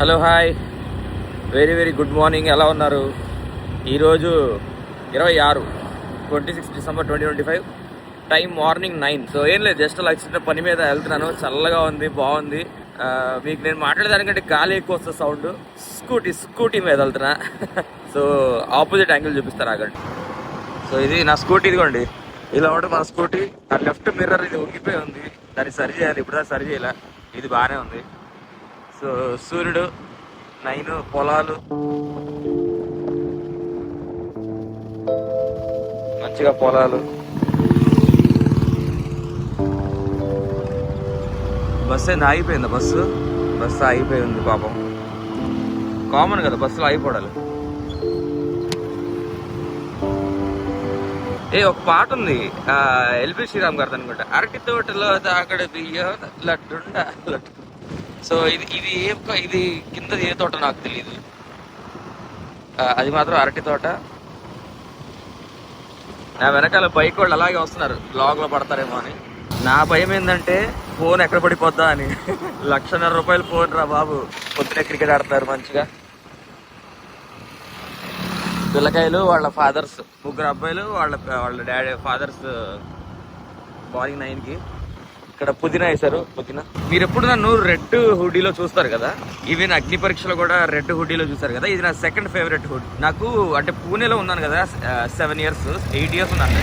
Hello hi, very very good morning. ఎలా ఉన్నారు? ఈరోజు 26 డిసెంబర్ 2025, టైం మార్నింగ్ 9. సో ఏం లేదు, జస్ట్ అలా చిన్న పని మీద వెళ్తున్నాను. చల్లగా ఉంది, బాగుంది. మీకు నేను మాట్లాడేదానికంటే గాలి ఎక్కువ వస్తుంది, సౌండ్. స్కూటీ మీద వెళ్తున్నా. సో ఆపోజిట్ యాంగిల్ చూపిస్తారు ఆగండి. సో ఇది నా స్కూటీ, ఇదిగోండి. ఇలా ఉంటే మన స్కూటీ. ఆ లెఫ్ట్ మిర్రర్ ఇది ఉగ్గిపోయి ఉంది, దాన్ని సరి చేయాలి. ఇప్పుడు సరి చేయాల, ఇది బాగానే ఉంది. సో సూర్యుడు, 9, పొలాలు, మంచిగా పొలాలు. బస్సు ఏంది ఆగిపోయిందా? బస్సు ఆగిపోయి ఉంది పాపం. కామన్ కదా బస్సులో ఆగిపోవడాలి. ఒక పాట ఉంది, ఎల్బి శ్రీరామ్ గారిది అనుకుంటా, అరటి తోటలో అక్కడ లడ్డుండ లడ్డు. సో ఇది కింద ఏ తోట నాకు తెలియదు, అది మాత్రం అరటి తోట. నా వెనకాల బైక్ వాళ్ళు అలాగే వస్తున్నారు, బ్లాగ్లో పడతారేమో అని. నా భయం ఏంటంటే ఫోన్ ఎక్కడ పడిపోద్దా అని. 1,50,000 రూపాయలు ఫోన్ రా బాబు. పొద్దునే క్రికెట్ ఆడుతున్నారు మంచిగా. పిల్లకాయలు వాళ్ళ ఫాదర్స్, 3 అబ్బాయిలు, వాళ్ళ డాడీ ఫాదర్స్ మార్నింగ్ 9కి. ఇక్కడ పుదీనా వేశారు. పుదీనా మీరు ఎప్పుడు నన్ను రెడ్ హుడీలో చూస్తారు కదా, ఇవి నా అగ్ని పరీక్షలో కూడా రెడ్ హుడీలో చూస్తారు కదా. ఇది నా సెకండ్ ఫేవరెట్ హుడ్. నాకు అంటే పూణేలో ఉన్నాను కదా, 8 ఇయర్స్ ఉన్నాను.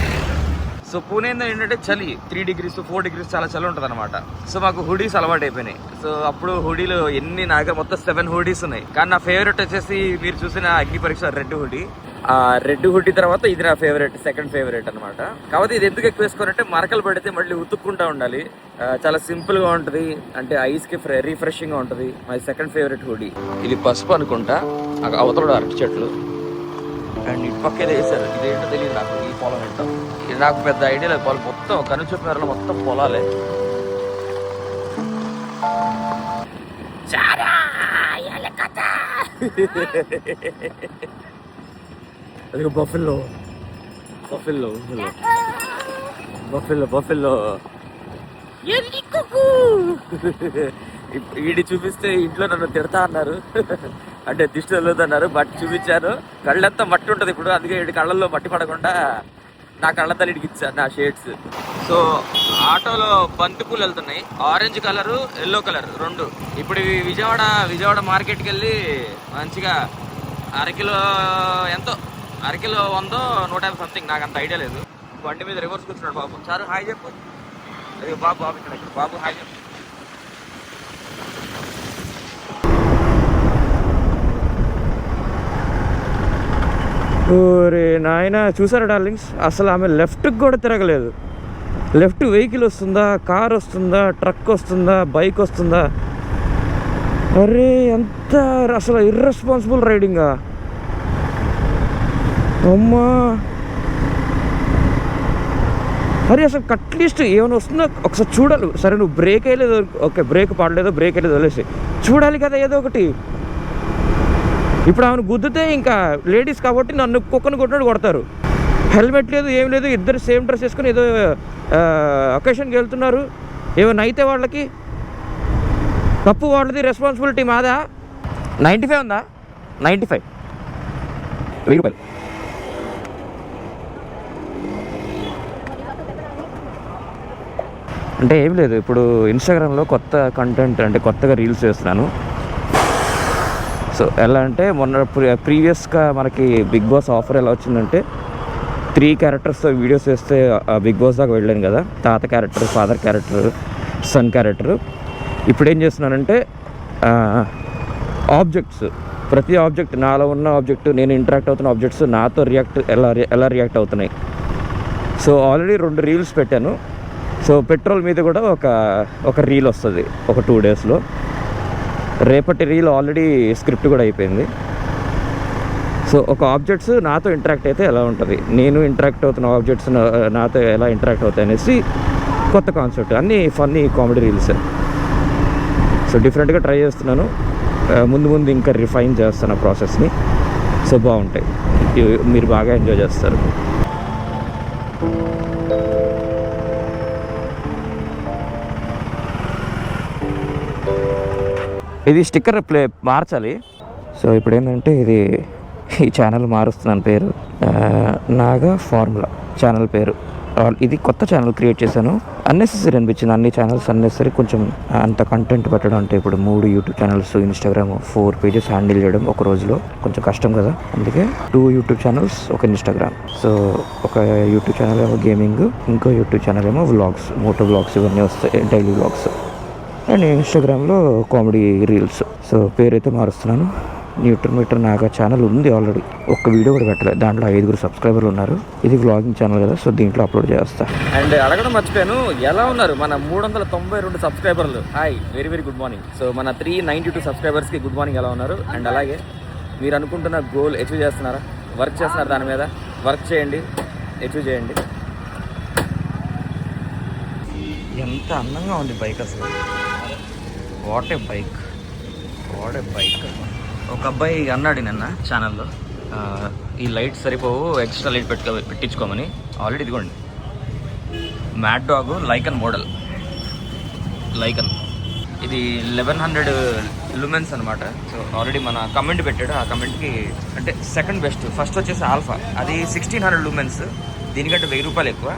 సో పూణే ఏంటంటే చలి, 3 degrees 4 degrees చాలా చలి ఉంటుంది అనమాట. సో మాకు హుడీస్ అలవాటు అయిపోయినాయి. సో అప్పుడు హుడీలు నా దగ్గర మొత్తం 7 హుడీస్ ఉన్నాయి. కానీ నా ఫేవరెట్ వచ్చేసి మీరు చూసిన అగ్ని పరీక్ష రెడ్ హుడీ. రెడ్ హుడీ తర్వాత ఇది నా సెకండ్ ఫేవరెట్ అనమాట. కాబట్టి ఇది ఎందుకు ఎక్కువ వేసుకోవాలంటే మరకలు పడితే మళ్ళీ ఉతుక్కుంటా ఉండాలి. చాలా సింపుల్ గా ఉంటది, అంటే ఐస్ కి రిఫ్రెషింగ్ గా ఉంటది. My second favourite hoodie. ఇది పసుపు అనుకుంటా, అవతల అరటి చెట్లు అండ్ ఇటు పక్కేది వేసారు. ఇదేంటో తెలియదు నాకు, ఈ పొలం ఏంటో. ఇది నాకు పెద్ద ఐడియా లేదు. పొలం మొత్తం కనుచూపు మేరలో మొత్తం పొలాలే. అది బఫెల్లో వీడి చూపిస్తే ఇంట్లో నన్ను తిడతా అన్నారు, అంటే దిష్టి వెళ్ళొద్దన్నారు. బట్ చూపించాను, కళ్ళంతా మట్టి ఉంటుంది ఇప్పుడు, అందుకే వీడి కళ్ళల్లో మట్టి పడకుండా నా కళ్ళ తల్లిడికి ఇచ్చాను నా షేడ్స్. సో ఆటోలో బంతిపూలు వెళ్తున్నాయి, ఆరెంజ్ కలరు, ఎల్లో కలర్ 2. ఇప్పుడు ఇవి విజయవాడ మార్కెట్కి వెళ్ళి మంచిగా అరకిలో 100, 150 సంథింగ్, నాకు అంత ఐడియా లేదు. బండి మీద రివర్స్ కూర్చున్నాడు బాబు. సార్ హాయ్ చెప్పు. అదే బాబు ఇక్కడ బాబు హాయ్ చెప్పు. ఓరే నాయన, చూసారా డార్లింగ్స్, అసలు ఆమె లెఫ్ట్కి కూడా తిరగలేదు. లెఫ్ట్ వెహికల్ వస్తుందా, కార్ వస్తుందా, ట్రక్ వస్తుందా, బైక్ వస్తుందా? అరే ఎంత అసలు ఇర్రెస్పాన్సిబుల్ రైడింగా అమ్మా. అరే అసలు అట్లీస్ట్ ఏమైనా వస్తుందో ఒకసారి చూడాలి. సరే నువ్వు బ్రేక్ వేయలేదు, ఓకే బ్రేక్ పడలేదో, బ్రేక్ వేయలేదు వదిలేసి చూడాలి కదా ఏదో ఒకటి. ఇప్పుడు ఆమెను గుద్దితే ఇంకా లేడీస్ కాబట్టి నన్ను కుక్కను కొట్టినట్టు కొడతారు. హెల్మెట్ లేదు, ఏం లేదు, ఇద్దరు సేమ్ డ్రెస్ వేసుకొని ఏదో అకేషన్కి వెళ్తున్నారు. ఏమైనా అయితే వాళ్ళకి తప్పు వాళ్ళది, రెస్పాన్సిబిలిటీ మాదా? 95 ఉందా? 95 1000 రూపాయలు. అంటే ఏం లేదు, ఇప్పుడు ఇన్స్టాగ్రామ్లో కొత్త కంటెంట్, అంటే కొత్తగా రీల్స్ చేస్తున్నాను. సో ఎలా అంటే మొన్న ప్రీవియస్గా మనకి బిగ్ బాస్ ఆఫర్ ఎలా వచ్చిందంటే 3 క్యారెక్టర్స్తో వీడియోస్ చేస్తే బిగ్ బాస్ దాకా వెళ్ళాను కదా, తాత character, father character, sun character. ఇప్పుడు ఏం చేస్తున్నానంటే ఆబ్జెక్ట్స్, ప్రతి ఆబ్జెక్ట్, నాలో ఉన్న ఆబ్జెక్ట్, నేను ఇంటరాక్ట్ అవుతున్న ఆబ్జెక్ట్స్ నాతో ఎలా రియాక్ట్ అవుతున్నాయి. సో ఆల్రెడీ 2 రీల్స్ పెట్టాను. సో పెట్రోల్ మీద కూడా ఒక రీల్ వస్తుంది ఒక 2 డేస్లో. రేపటి రీల్ ఆల్రెడీ స్క్రిప్ట్ కూడా అయిపోయింది. సో ఒక ఆబ్జెక్ట్స్ నాతో ఇంటరాక్ట్ అయితే ఎలా ఉంటుంది, నేను ఇంటరాక్ట్ అవుతున్న ఆబ్జెక్ట్స్ నాతో ఎలా ఇంటరాక్ట్ అవుతాయి అనేసి కొత్త కాన్సెప్ట్. అన్నీ ఫన్నీ కామెడీ రీల్స్. సో డిఫరెంట్గా ట్రై చేస్తున్నాను. ముందు ఇంకా రిఫైన్ చేస్తాను ఆ ప్రాసెస్ని. సో బాగుంటాయి, మీరు బాగా ఎంజాయ్ చేస్తారు. ఇది స్టిక్కర్ మార్చాలి. సో ఇప్పుడు ఏంటంటే ఈ ఛానల్ మారుస్తున్నాను పేరు, నాగా ఫార్ములా ఛానల్ పేరు. ఇది కొత్త ఛానల్ క్రియేట్ చేశాను. అన్నెసెసరీ అనిపించింది, అన్ని ఛానల్స్ అన్నెసరీ. కొంచెం అంత కంటెంట్ పెట్టడం అంటే ఇప్పుడు 3 YouTube channels, Instagram 4 pages handle చేయడం ఒక రోజులో కొంచెం కష్టం కదా. అందుకే 2 యూట్యూబ్ ఛానల్స్, ఒక ఇన్స్టాగ్రామ్. సో ఒక యూట్యూబ్ ఛానల్ ఏమో గేమింగ్, ఇంకో యూట్యూబ్ ఛానల్ ఏమో వ్లాగ్స్, మోటో వ్లాగ్స్ ఇవన్నీ వస్తాయి, డైలీ వ్లాగ్స్. అండ్ ఇన్స్టాగ్రామ్లో కామెడీ రీల్స్. సో పేరైతే మారుస్తున్నాను. న్యూట్రన్ నాగా ఛానల్ ఉంది ఆల్రెడీ, ఒక్క వీడియో కూడా పెట్టలేదు. దాంట్లో 5 సబ్స్క్రైబర్లు ఉన్నారు. ఇది వ్లాగింగ్ ఛానల్ కదా, సో దీంట్లో అప్లోడ్ చేస్తా. అండ్ అడగడం మర్చిపోయాను, ఎలా ఉన్నారు మన 392 సబ్స్క్రైబర్లు? Hi, very very good morning. So మన 392 సబ్స్క్రైబర్స్కి గుడ్ మార్నింగ్. ఎలా ఉన్నారు? అండ్ అలాగే మీరు అనుకుంటున్న గోల్ అచీవ్ చేస్తున్నారా? వర్క్ చేస్తున్నారు, దాని మీద వర్క్ చేయండి, అచీవ్ చేయండి. ఎంత అందంగా ఉంది బైక్ అసలు. What a bike, what a bike. ఒక అబ్బాయి అన్నాడు నిన్న ఛానల్లో, ఈ లైట్స్ సరిపోవు, ఎక్స్ట్రా లైట్ పెట్టించుకోమని. ఆల్రెడీ ఇదిగోండి, మ్యాడ్ డాగ్ లైకన్ మోడల్, లైకన్. ఇది 1100 లూమెన్స్ అనమాట. సో ఆల్రెడీ మన కమెంట్ పెట్టాడు, ఆ కమెంట్కి అంటే సెకండ్ బెస్ట్. ఫస్ట్ వచ్చేసి ఆల్ఫా, అది 1600 లూమెన్స్, దీనికంటే 1000 రూపాయలు ఎక్కువ.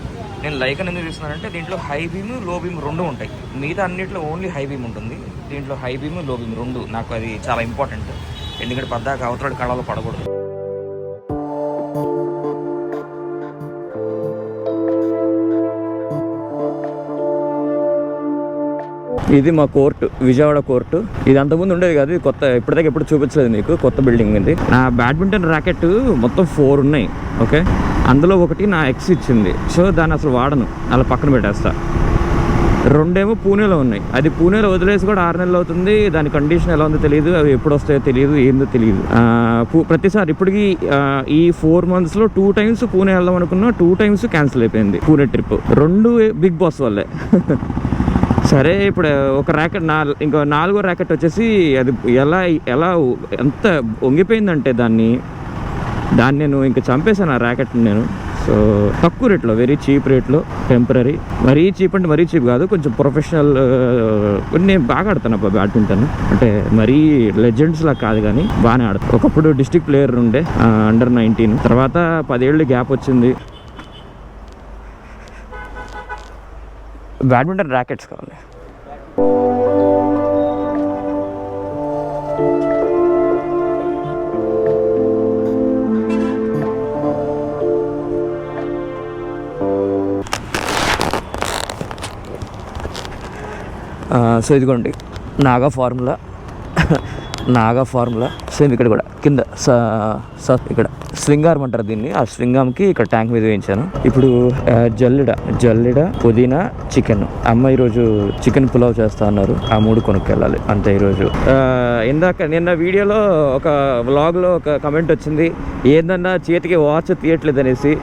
నేను లైకన్ ఎందుకు తీసుకున్నానంటే దీంట్లో హై బీమ్, లో బీమ్ 2 ఉంటాయి. మిగతా అన్నింటిలో ఓన్లీ హై బీమ్ ఉంటుంది, దీంట్లో హై బీమ్, లో బీమ్ 2. నాకు అది చాలా ఇంపార్టెంట్, ఎందుకంటే పద్దాక అవతల కళలో పడకూడదు. ఇది మా కోర్టు, విజయవాడ కోర్టు. ఇది అంతకుముందు ఉండేది కాదు, ఇది కొత్త, ఇప్పటిదాకా ఎప్పుడు చూపించలేదు మీకు, కొత్త బిల్డింగ్ ఇది. నా బ్యాడ్మింటన్ ర్యాకెట్ మొత్తం 4 ఉన్నాయి. ఓకే, అందులో ఒకటి నా ఎక్స్ ఇచ్చింది, సో దాన్ని అసలు వాడను, అలా పక్కన పెట్టేస్తా. 2 పూణేలో ఉన్నాయి. అది పూణేలో వదిలేసి కూడా 6 నెలలు అవుతుంది. దాని కండిషన్ ఎలా ఉందో తెలియదు, అవి ఎప్పుడు వస్తాయో తెలియదు, ఏందో తెలియదు. ప్రతిసారి ఇప్పటికి ఈ 4 monthsలో 2 times పూణే వెళ్దాం అనుకున్నా, 2 times క్యాన్సిల్ అయిపోయింది పూణే ట్రిప్. 2 బిగ్ బాస్ వల్లే. సరే, ఇప్పుడు ఒక ర్యాకెట్, ఇంకో 4వ ర్యాకెట్ వచ్చేసి అది ఎలా ఎంత వంగిపోయిందంటే దాన్ని నేను ఇంకా చంపేశాను ఆ ర్యాకెట్ని నేను. సో తక్కువ రేట్లో, వెరీ చీప్ రేట్లో, టెంపరీ. మరీ చీప్ అంటే మరీ చీప్ కాదు, కొంచెం ప్రొఫెషనల్. నేను బాగా ఆడతాను అబ్బా బ్యాడ్మింటన్, అంటే మరీ లెజెండ్స్ లా కాదు కానీ బాగానే ఆడతాను. ఒకప్పుడు డిస్ట్రిక్ట్ ప్లేయర్ ఉండే, అండర్ 19. తర్వాత 10 ఏళ్ళు గ్యాప్ వచ్చింది. బ్యాడ్మింటన్ ర్యాకెట్స్ కావాలి. సో ఇదిగోండి Naga formula, Naga formula. Same ఇక్కడ కూడా కింద ఇక్కడ స్వింగార్మ్ అంటారు దీన్ని. ఆ స్వింగామ్కి ఇక్కడ ట్యాంక్ మీద వేయించాను. ఇప్పుడు జల్లిడ, పుదీనా, చికెన్. అమ్మ ఈరోజు చికెన్ పులావ్ చేస్తా అన్నారు, ఆ 3 కొనుక్కెళ్ళాలి అంతే ఈరోజు. నిన్న వీడియోలో ఒక వ్లాగ్లో ఒక కమెంట్ వచ్చింది, ఏందన్నా చేతికి వాచ్ తీయట్లేదు అనేసి.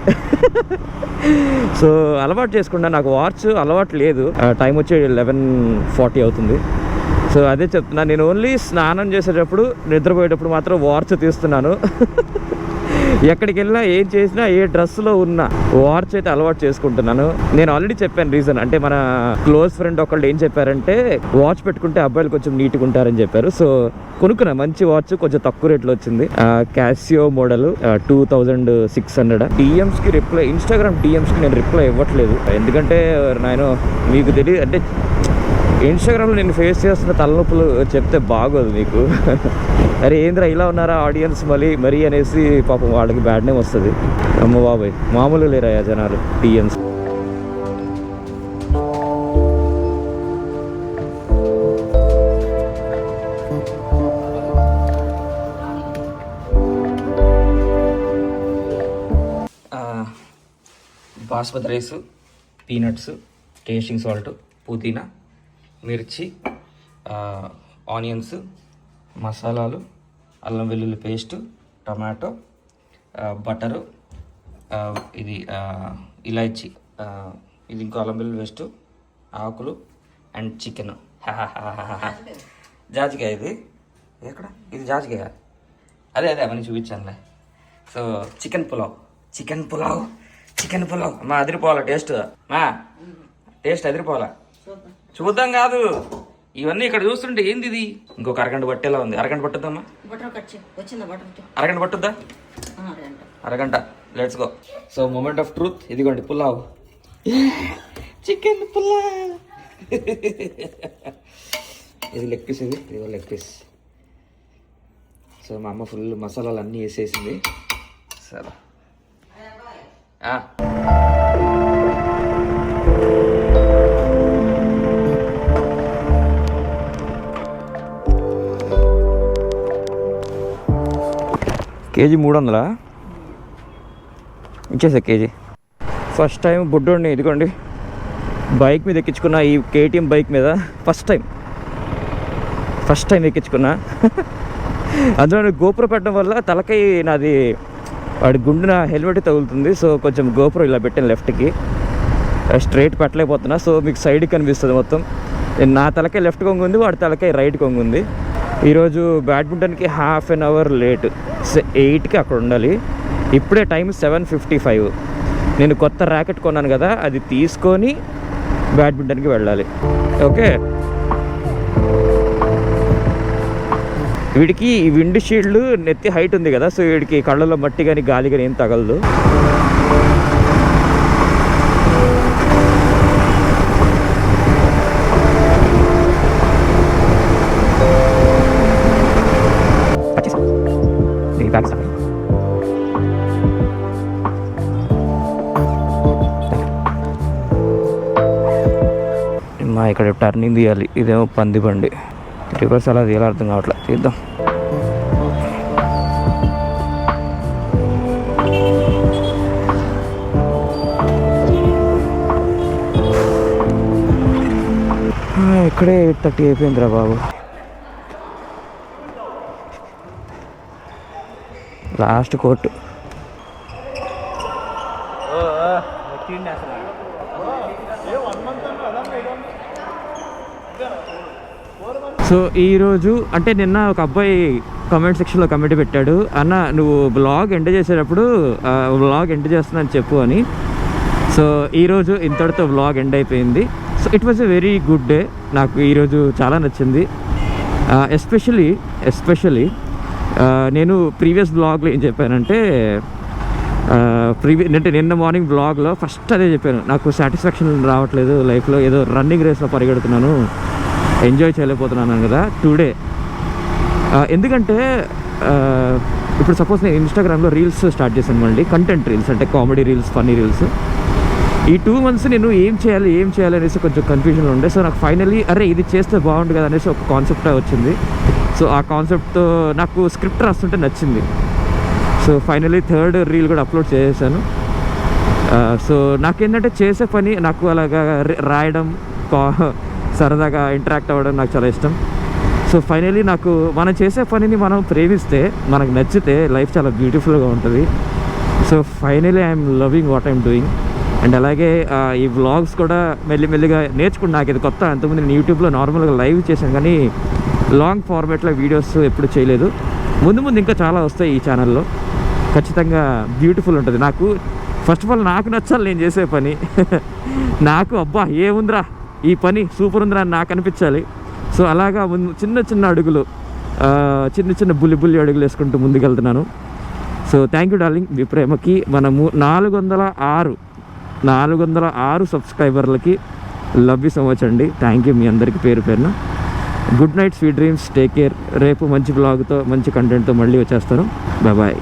సో అలవాటు చేసుకున్నా, నాకు వాచ్ అలవాటు లేదు. టైం వచ్చి 11:40 అవుతుంది. సో అదే చెప్తున్నా, నేను ఓన్లీ స్నానం చేసేటప్పుడు, నిద్రపోయేటప్పుడు మాత్రం వాచ్ తీస్తున్నాను. ఎక్కడికి వెళ్ళినా, ఏం చేసినా, ఏ డ్రెస్లో ఉన్నా వాచ్ అయితే అలవాటు చేసుకుంటున్నాను. నేను ఆల్రెడీ చెప్పాను రీజన్, అంటే మన క్లోజ్ ఫ్రెండ్ ఒకళ్ళు ఏం చెప్పారంటే, వాచ్ పెట్టుకుంటే అబ్బాయిలు కొంచెం నీట్గా ఉంటారని చెప్పారు. సో కొనుక్కున్నా మంచి వాచ్, కొంచెం తక్కువ రేట్లో వచ్చింది. Casio model, 2600. డిఎమ్స్కి రిప్లై, ఇన్స్టాగ్రామ్ డిఎమ్స్కి నేను రిప్లై ఇవ్వట్లేదు, ఎందుకంటే నేను మీకు తెలియదు, అంటే ఇన్స్టాగ్రామ్లో నేను ఫేస్ చేస్తున్న తలనొప్పులు చెప్తే బాగోదు మీకు. అరే ఏంద్రా ఇలా ఉన్నారా ఆడియన్స్ మరీ అనేసి పాపం వాళ్ళకి బ్యాడ్ నేమ్ వస్తుంది. అమ్మ బాబాయ్, మామూలు లేరా జనాలు టీఎన్స్. Basmati rice, peanuts, tasting salt, పుదీనా, మిర్చి, ఆనియన్స్, మసాలాలు, అల్లం వెల్లుల్లి పేస్టు, టమాటో, బటరు, ఇది ఇలాచి, ఇది ఇంకో అల్లం వెల్లుల్లి పేస్టు, ఆకులు అండ్ చికెన్. జాజికాయ ఇది ఎక్కడ? ఇది జాజికాయ, అదే అవన్నీ చూపించానులే. సో చికెన్ పులావ్ మా అదిరిపోవాలా టేస్ట్, మా టేస్ట్ అదిరిపోవాలా. చూద్దాం కాదు, ఇవన్నీ ఇక్కడ చూస్తుంటే ఏంది ఇది? ఇంకొక అరగంట పట్టేలా ఉంది. అరగంట పట్టుద్దమ్మా? అరగంట పట్టుద్దా? అరగంట. Let's go. So moment of truth. ఇదిగోండి పులావ్, చికెన్ పులావ్. ఇది లెగ్ పీస్, ఇదిగో లెగ్ పీస్. సో మా అమ్మ ఫుల్ మసాలాలు అన్నీ వేసేసింది. సరే కేజీ 300 ఇచ్చేసా కేజీ. ఫస్ట్ టైం బుడ్డోడిని ఇదిగోండి బైక్ మీద ఎక్కించుకున్నా, ఈ కేటీఎం బైక్ మీద ఫస్ట్ టైం ఎక్కించుకున్నా. అందులో గోపురం పెట్టడం వల్ల తలకై నాది వాడి గుండెన హెల్మెట్ తగులుతుంది. సో కొంచెం గోపురం ఇలా పెట్టాను లెఫ్ట్కి, స్ట్రైట్ పెట్టలేకపోతున్నా. సో మీకు సైడ్కి కనిపిస్తుంది మొత్తం. నా తలకాయ లెఫ్ట్ కొంగుంది, వాడి తలకాయ రైట్ కొంగుంది. ఈరోజు బ్యాడ్మింటన్కి హాఫ్ అన్ అవర్ లేట్, 8కి అక్కడ ఉండాలి. ఇప్పుడే టైం 7:55. నేను కొత్త ర్యాకెట్ కొన్నాను కదా, అది తీసుకొని బ్యాడ్మింటన్కి వెళ్ళాలి. ఓకే, వీడికి ఈ విండ్ షీల్డ్ నెత్తి హైట్ ఉంది కదా, సో వీడికి కళ్ళలో మట్టి కానీ గాలి కానీ ఏం తగలదు. మా ఇక్కడ టర్నింగ్ తీయాలి, ఇదేమో పంది బండి. రివర్స్ అలా తీయాలి, అర్థం కావట్లేదు. తీద్దాం. ఇక్కడే 8:30 అయిపోయిందిరా బాబు. Last court. సో ఈరోజు అంటే నిన్న ఒక అబ్బాయి కామెంట్ సెక్షన్లో కమెంట్ పెట్టాడు, అన్న నువ్వు బ్లాగ్ ఎండ్ చేసేటప్పుడు బ్లాగ్ ఎండ్ చేస్తున్నాను చెప్పు అని. సో ఈరోజు ఇంతటితో బ్లాగ్ ఎండ్ అయిపోయింది. So it was a very good day. నాకు ఈరోజు చాలా నచ్చింది. ఎస్పెషలీ నేను ప్రీవియస్ బ్లాగ్లో ఏం చెప్పానంటే, అంటే నిన్న మార్నింగ్ బ్లాగ్లో ఫస్ట్ అదే చెప్పాను, నాకు సాటిస్ఫాక్షన్ రావట్లేదు లైఫ్లో, ఏదో రన్నింగ్ రేస్లో పరిగెడుతున్నాను, ఎంజాయ్ చేయలేకపోతున్నాను కదా టుడే. ఎందుకంటే ఇప్పుడు సపోజ్ నేను ఇన్స్టాగ్రామ్లో రీల్స్ స్టార్ట్ చేశాను మళ్ళీ, కంటెంట్ రీల్స్ అంటే కామెడీ రీల్స్, ఫన్నీ రీల్స్. ఈ 2 months నేను ఏం చేయాలి అనేసి కొంచెం కన్ఫ్యూజన్లో ఉండే. సో నాకు ఫైనలీ అరే ఇది చేస్తే బాగుండు కదా అనేసి ఒక కాన్సెప్ట్ వచ్చింది. సో ఆ కాన్సెప్ట్తో నాకు స్క్రిప్ట్ రాస్తుంటే నచ్చింది. సో ఫైనలీ 3rd రీల్ కూడా అప్లోడ్ చేసేసాను. సో నాకేంటంటే చేసే పని, నాకు అలాగా రాయడం, సరదాగా ఇంటరాక్ట్ అవ్వడం నాకు చాలా ఇష్టం. సో ఫైనలీ నాకు మనం చేసే పనిని మనం ప్రేమిస్తే, మనకు నచ్చితే లైఫ్ చాలా బ్యూటిఫుల్గా ఉంటుంది. So finally I'm loving what I'm doing. And అలాగే ఈ వ్లాగ్స్ కూడా మెల్లిమెల్లిగా నేర్చుకుని, నాకు ఇది కొత్త. అంతకుముందు నేను యూట్యూబ్లో నార్మల్గా లైవ్ చేశాను కానీ లాంగ్ ఫార్మాట్లో వీడియోస్ ఎప్పుడు చేయలేదు. ముందు ఇంకా చాలా వస్తాయి ఈ ఛానల్లో. ఖచ్చితంగా బ్యూటిఫుల్ ఉంటుంది. నాకు ఫస్ట్ ఆఫ్ ఆల్ నాకు నచ్చాలి నేను చేసే పని. నాకు అబ్బా ఏముందిరా ఈ పని సూపర్ ఉందిరా అని నాకు అనిపించాలి. సో అలాగా చిన్న అడుగులు, చిన్న బుల్లి అడుగులు వేసుకుంటూ ముందుకెళ్తున్నాను. So thank you darling. మీ ప్రేమకి మనము 406 సబ్స్క్రైబర్లకి లవ్ యూ సో మచ్ అండి. థ్యాంక్ యూ మీ అందరికీ పేరు పేరున. Good night, sweet dreams, take care. రేపు మంచి బ్లాగ్తో మంచి కంటెంట్తో మళ్ళీ వచ్చేస్తాను. బాయ్.